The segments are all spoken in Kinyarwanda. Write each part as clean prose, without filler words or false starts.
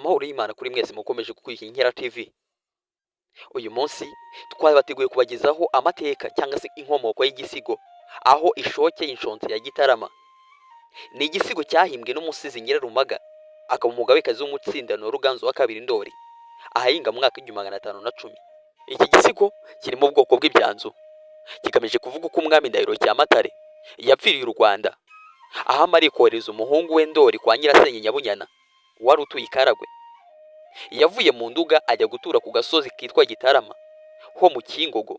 Amahoro y'Imana kuri mwese mukomeje gukurikira TV. Uyu munsi twabateguye kubagezaho amateka cyangwa se inkomoko y'igisigo, aho ishoke inshonzi ya Gitarama. Ni igisigo cyahimbwe n'umusizi Nyirarumaga, akaba umugabekazi w'umutsindano Ruganzu wa kabiri Ndoli, ahahinga mu mwaka w'1510. Iki gisigo kiri mu bwoko bw'ibyanzu, kigamije kuvuga uko umwami Ndahiro Cyamatare yapfiriye u Rwanda, aho amariye kohereza umuhungu we Ndoli kwa Nyirasenge Nyabunyana wari utuye i Karagwe. Yavuye mu Nduga ajya gutura ku gasozi kitwa Gitarama ho mu Kingogo.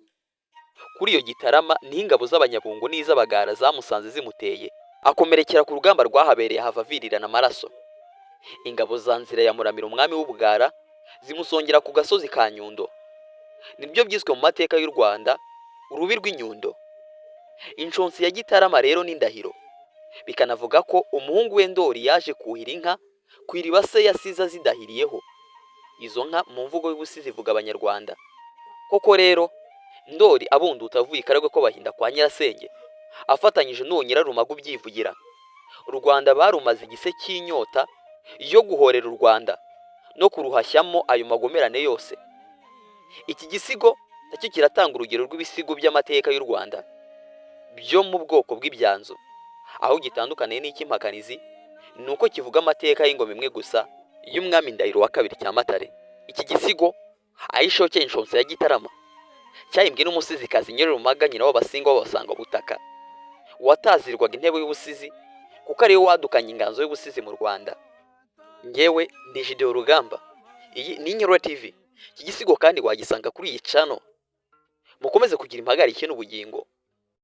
Kuri iyo Gitarama ni ingabo z'Abanyabungo n'iz'Abagara zamusanze zimuteye, akomerekera ku rugamba rwahabereye hava virirana amaraso. Ingabo za Nzira ya Muramira umwami w'Ubugara zimusongera ku gasozi ka Nyundo. Nibyo byiswe mu mateka y'u Rwanda urubi rw'inyundo. Inshonsi ya Gitarama rero ni Ndahiro, bikanavuga ko umuhungu we Ndoli yaje kuhira inka ku iriba se yasize azidahiriyeho. Izo nka mu mvugo y'ubusizi ivuga Abanyarwanda. Koko rero Ndoli abunduta avuye i Karagwe ko bahinda kwa Nyirasenge, afatanyije n'uwo Nyirarumaga ubyivugira. U Rwanda barumaze igise cy'inyota yo guhorera u Rwanda no kuruhashyamo ayo magomerane yose. Iki gisigo nacyo kiratanga urugero rw'ibisigo by'amateka y'u Rwanda byo mu bwoko bw'ibyanzu, aho gitandukaniye n'icy'impakanizi ni uko kivuga amateka y'ingoma imwe gusa y'umwami Ndahiro wa kabiri Cyamatare. Iki gisigo ayishoke inshonsi ya Gitarama cyahimbwe n'umusizikazi Nyirarumaga nyina w'Abasinga b'Abasangwabutaka, watazirwaga intebe y'ubusizi kuko ariwe wadukanye inganzo y'ubusizi mu Rwanda. Ngewe ndi Gideon Rugamba, iyi ni Inkuru TV. Iki gisigo kandi wagisanga kuri iyi channel. Mukomeze kugira impagarike n'ubugingo.